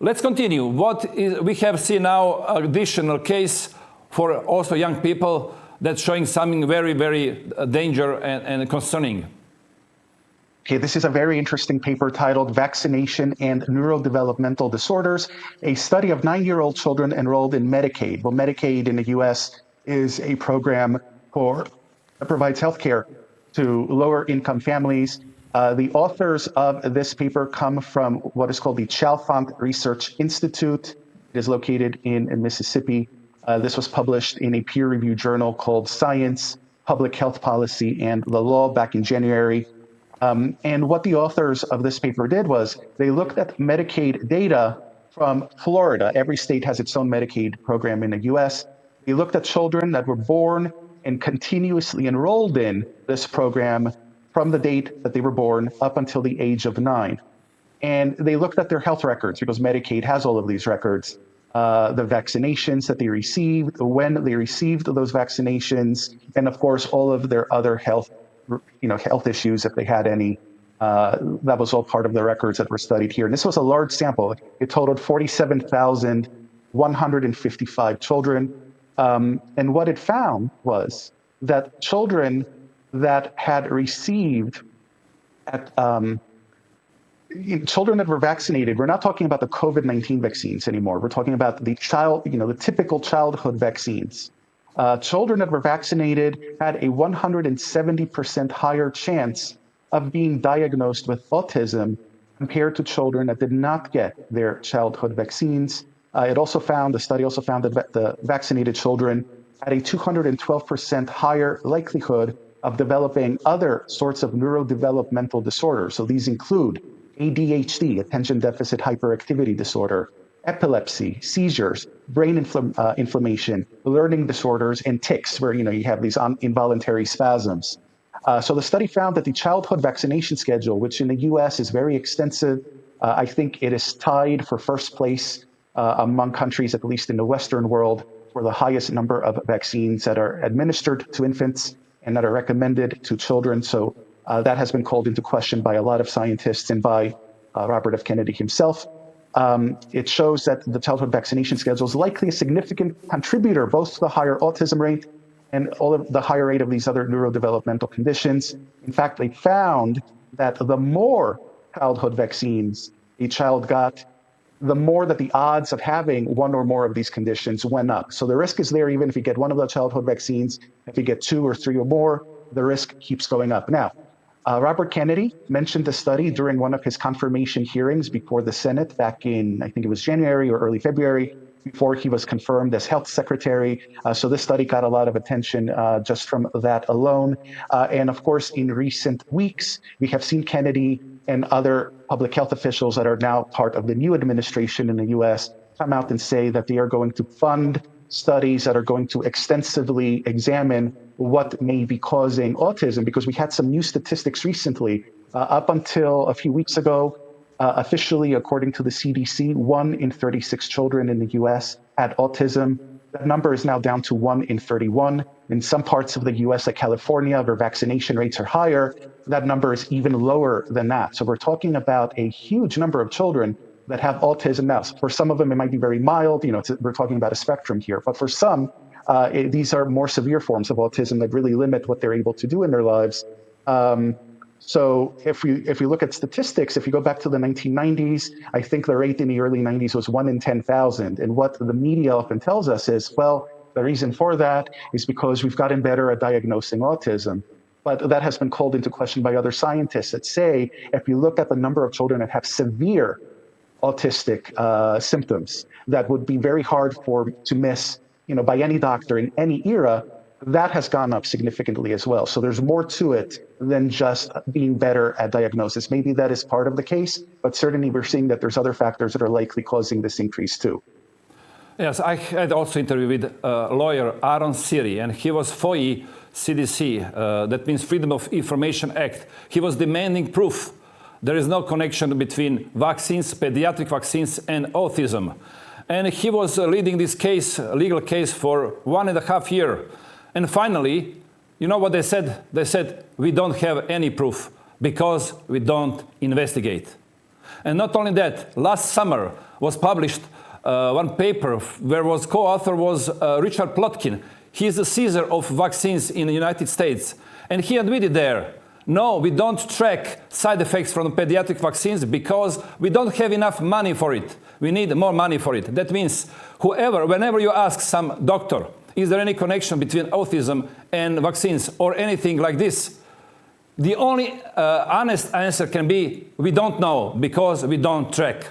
Let's continue. We have seen now additional case for also young people that's showing something very, very dangerous and concerning. Okay, this is a very interesting paper titled Vaccination and Neurodevelopmental Disorders, a study of 9-year-old children enrolled in Medicaid. Well, Medicaid in the US is a program that provides health care to lower income families. The authors of this paper come from what is called the Chalfant Research Institute. It is located in Mississippi. This was published in a peer-reviewed journal called Science, Public Health Policy, and the Law back in January. And what the authors of this paper did was they looked at Medicaid data from Florida. Every state has its own Medicaid program in the US. They looked at children that were born and continuously enrolled in this program from the date that they were born up until the age of 9. And they looked at their health records because Medicaid has all of these records, the vaccinations that they received, when they received those vaccinations, and of course, all of their other health issues, if they had any. That was all part of the records that were studied here. And this was a large sample. It totaled 47,155 children. And what it found was that children that had received, children that were vaccinated, we're not talking about the COVID-19 vaccines anymore. We're talking about the the typical childhood vaccines. Children that were vaccinated had a 170% higher chance of being diagnosed with autism compared to children that did not get their childhood vaccines. The study also found that the vaccinated children had a 212% higher likelihood of developing other sorts of neurodevelopmental disorders. So these include ADHD, attention deficit hyperactivity disorder, epilepsy, seizures, brain inflammation, learning disorders, and tics, where you have these involuntary spasms. So the study found that the childhood vaccination schedule, which in the US is very extensive, I think it is tied for first place among countries, at least in the Western world, for the highest number of vaccines that are administered to infants and that are recommended to children. So that has been called into question by a lot of scientists and by Robert F. Kennedy himself. It shows that the childhood vaccination schedule is likely a significant contributor both to the higher autism rate and all of the higher rate of these other neurodevelopmental conditions. In fact, they found that the more childhood vaccines a child got, the more that the odds of having one or more of these conditions went up. So the risk is there even if you get one of the childhood vaccines. If you get 2 or 3 or more, the risk keeps going up. Now, Robert Kennedy mentioned the study during one of his confirmation hearings before the Senate back in, I think it was January or early February, before he was confirmed as health secretary. So this study got a lot of attention just from that alone. And of course, in recent weeks, we have seen Kennedy and other public health officials that are now part of the new administration in the US come out and say that they are going to fund studies that are going to extensively examine what may be causing autism, because we had some new statistics recently. Up until a few weeks ago, officially, according to the CDC, 1 in 36 children in the US had autism. That number is now down to 1 in 31. In some parts of the US, like California, where vaccination rates are higher, that number is even lower than that. So we're talking about a huge number of children that have autism now. For some of them, it might be very mild. We're talking about a spectrum here. But for some, these are more severe forms of autism that really limit what they're able to do in their lives. So if we look at statistics, if you go back to the 1990s, I think the rate in the early 90s was 1 in 10,000. And what the media often tells us is, well, the reason for that is because we've gotten better at diagnosing autism. But that has been called into question by other scientists that say, if you look at the number of children that have severe autistic symptoms that would be very hard to miss, by any doctor in any era, that has gone up significantly as well. So there's more to it than just being better at diagnosis. Maybe that is part of the case, but certainly we're seeing that there's other factors that are likely causing this increase too. Yes, I had also interview with lawyer Aaron Siri, and he was FOIA CDC, that means Freedom of Information Act. He was demanding proof. There is no connection between vaccines, pediatric vaccines, and autism. And he was leading this case, legal case, for 1.5 years. And finally, you know what they said? They said, we don't have any proof because we don't investigate. And not only that, last summer was published one paper where was co-author was Richard Plotkin. He is the Caesar of vaccines in the United States. And he admitted there, no, we don't track side effects from pediatric vaccines because we don't have enough money for it. We need more money for it. That means whenever you ask some doctor, is there any connection between autism and vaccines or anything like this? The only honest answer can be, we don't know because we don't track.